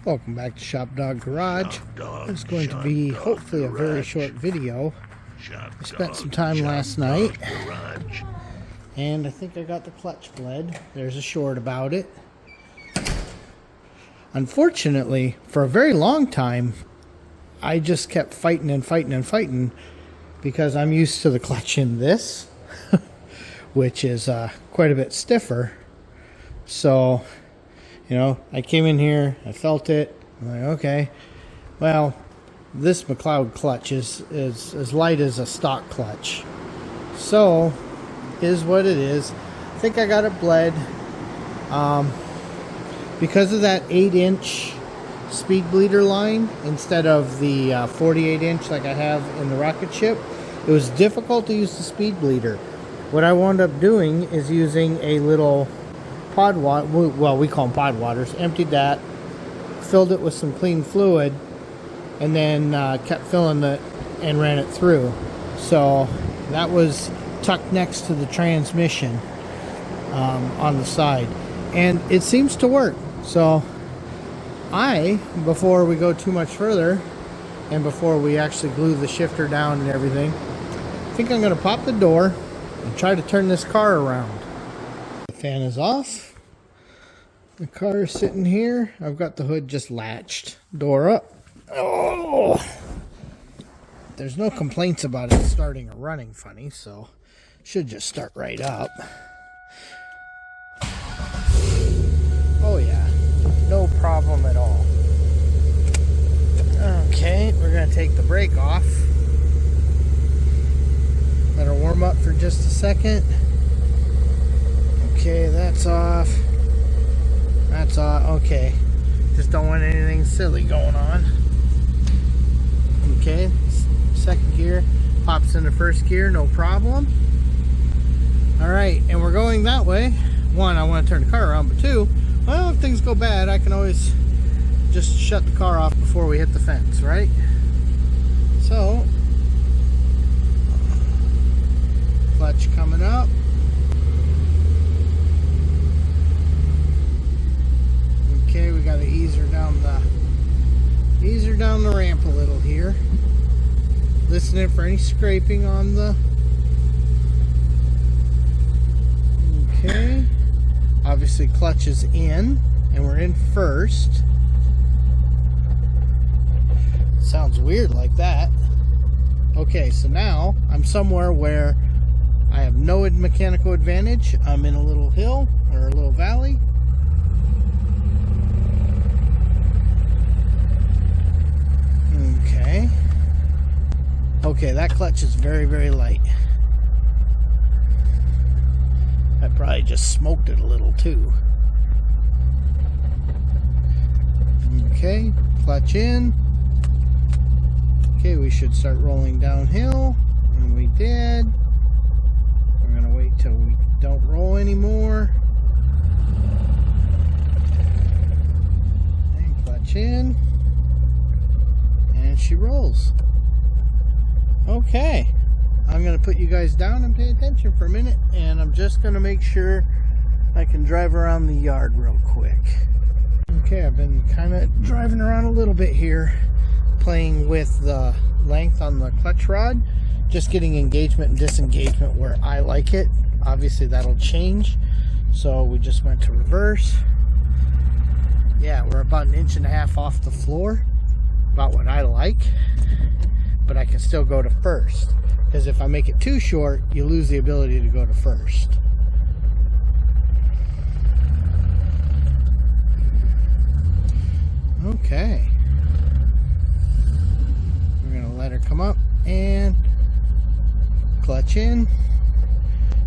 Welcome back to ShopDog-Garage. It's going to be hopefully a very short video. I spent some time last night and I think I got the clutch bled. There's a short about it. Unfortunately, for a very long time, I just kept fighting and fighting and fighting because I'm used to the clutch in this, which is quite a bit stiffer. So, you know, I came in here, I felt it, I'm like, okay, well, this McLeod clutch is as light as a stock clutch. So, is what it is. I think I got it bled. Because of that 8-inch speed bleeder line instead of the 48-inch like I have in the rocket ship, it was difficult to use the speed bleeder. What I wound up doing is using a little pod water, well, we call them pod waters, emptied that, filled it with some clean fluid, and then kept filling it and ran it through. So that was tucked next to the transmission on the side, and it seems to work. So before we go too much further and before we actually glue the shifter down and everything, I think I'm going to pop the door and try to turn this car around. The fan is off. The car is sitting here. I've got the hood just latched. Door up. Oh! There's no complaints about it starting or running funny, so should just start right up. Oh yeah, no problem at all. Okay, we're going to take the brake off. Let her warm up for just a second. Okay, that's off. That's off. Okay, just don't want anything silly going on. Okay, second gear pops into first gear, no problem. Alright, and we're going that way. One, I want to turn the car around, but two, well, if things go bad, I can always just shut the car off before we hit the fence, right? So, clutch coming up. Okay, we got to ease her down the ramp a little here. Listening for any scraping on the. Okay. Obviously clutch is in, and we're in first. Sounds weird like that. Okay, so now I'm somewhere where I have no mechanical advantage. I'm in a little hill or a little valley. Okay. Okay, that clutch is very, very light. I probably just smoked it a little too. Okay, clutch in. Okay, we should start rolling downhill, and we did. We're gonna wait till we don't roll anymore. And clutch in, and she rolls. Okay. I'm going to put you guys down and pay attention for a minute, and I'm just going to make sure I can drive around the yard real quick. Okay, I've been kind of driving around a little bit here, playing with the length on the clutch rod, just getting engagement and disengagement where I like it. Obviously that'll change, so we just went to reverse. Yeah, we're about 1.5 inches off the floor, about what I like, but I can still go to first. Because if I make it too short, you lose the ability to go to first. Okay. We're going to let her come up and clutch in.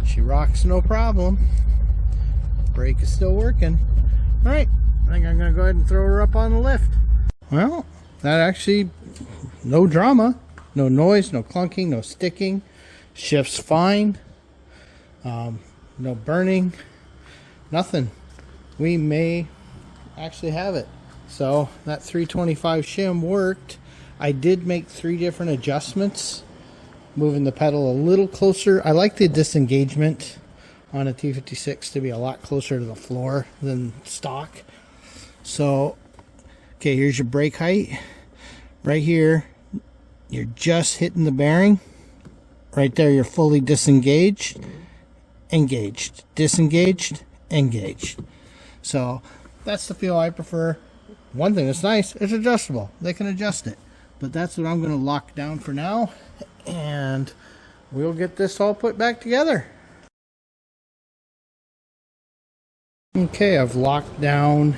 She rocks no problem. Brake is still working. Alright, I think I'm going to go ahead and throw her up on the lift. Well, that actually, no drama. No noise, no clunking, no sticking. Shifts fine. No burning. Nothing. We may actually have it. So that 325 shim worked. I did make 3 different adjustments. Moving the pedal a little closer. I like the disengagement on a T56 to be a lot closer to the floor than stock. So Okay, here's your brake height. Right here, you're just hitting the bearing. Right there, you're fully disengaged, engaged, disengaged, engaged. So that's the feel I prefer. One thing that's nice, it's adjustable. They can adjust it. But that's what I'm going to lock down for now. And we'll get this all put back together. Okay, I've locked down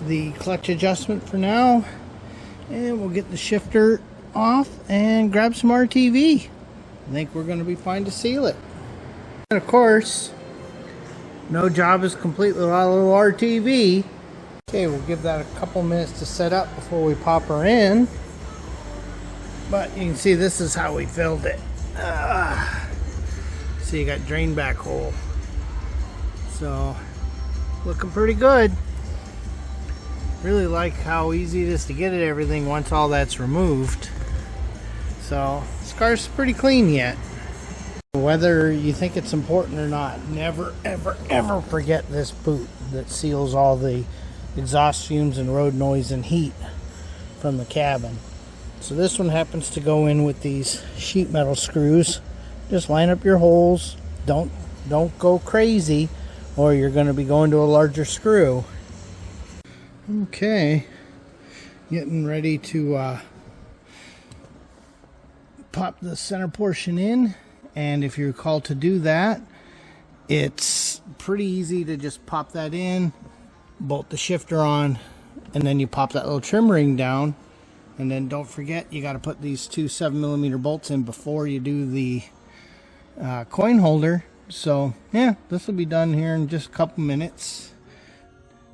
the clutch adjustment for now. And we'll get the shifter off and grab some RTV. I think we're going to be fine to seal it. And of course, no job is complete without a little RTV. Okay, we'll give that a couple minutes to set up before we pop her in. But you can see this is how we filled it. So you got drain back hole. So, looking pretty good. Really like how easy it is to get at everything once all that's removed. So, this car's pretty clean yet. Whether you think it's important or not, never, ever, ever forget this boot that seals all the exhaust fumes and road noise and heat from the cabin. So this one happens to go in with these sheet metal screws. Just line up your holes. Don't go crazy, or you're going to be going to a larger screw. Okay, getting ready to pop the center portion in. And if you're called to do that, it's pretty easy to just pop that in, bolt the shifter on, and then you pop that little trim ring down. And then don't forget, you got to put these two 7mm bolts in before you do the coin holder. So yeah, this will be done here in just a couple minutes.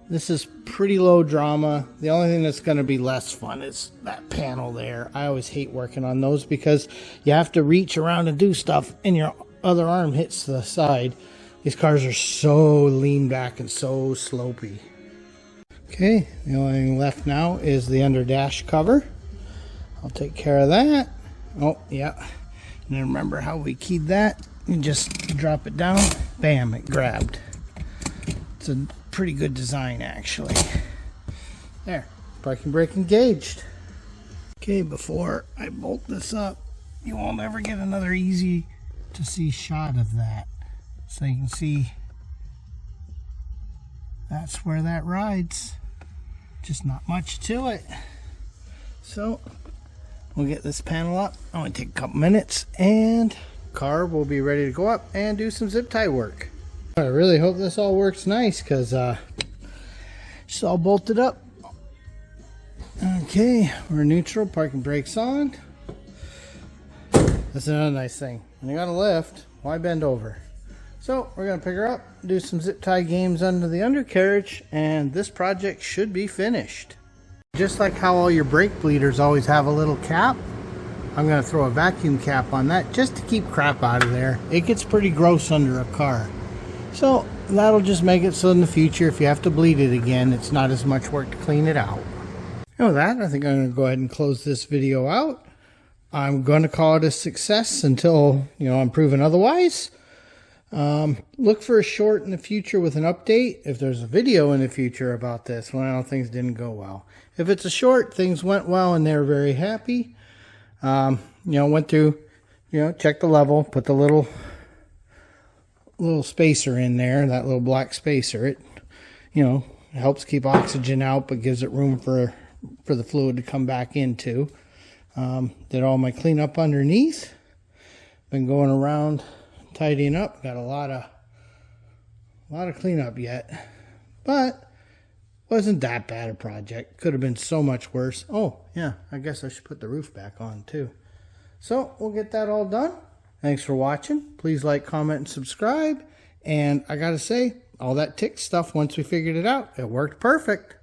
This is pretty low drama. The only thing that's going to be less fun is that panel there. I always hate working on those because you have to reach around and do stuff and your other arm hits the side. These cars are so lean back and so slopey. Okay, the only thing left now is the under dash cover. I'll take care of that. Oh, yeah. And then remember how we keyed that? You just drop it down. Bam, it grabbed. It's a pretty good design, actually. There, parking brake engaged. Okay, before I bolt this up, you won't ever get another easy to see shot of that. So you can see that's where that rides. Just not much to it. So we'll get this panel up. Only take a couple minutes and car will be ready to go up and do some zip tie work. I really hope this all works nice because it's all bolted up. Okay, we're neutral, parking brakes on. That's another nice thing. When you got a lift, why bend over? So we're going to pick her up, do some zip tie games under the undercarriage, and this project should be finished. Just like how all your brake bleeders always have a little cap, I'm going to throw a vacuum cap on that just to keep crap out of there. It gets pretty gross under a car. So that'll just make it so in the future, if you have to bleed it again, it's not as much work to clean it out. And with that, I think I'm going to go ahead and close this video out. I'm going to call it a success until, I'm proven otherwise. Look for a short in the future with an update. If there's a video in the future about this, well, things didn't go well. If it's a short, things went well and they're very happy. Went through, checked the level, put the little spacer in there, that little black spacer. It, helps keep oxygen out, but gives it room for the fluid to come back into. Did all my cleanup underneath. Been going around tidying up. Got a lot of cleanup yet, but wasn't that bad a project. Could have been so much worse. Oh yeah, I guess I should put the roof back on too. So we'll get that all done. Thanks for watching. Please like, comment, and subscribe. And I gotta say, all that tick stuff, once we figured it out, it worked perfect.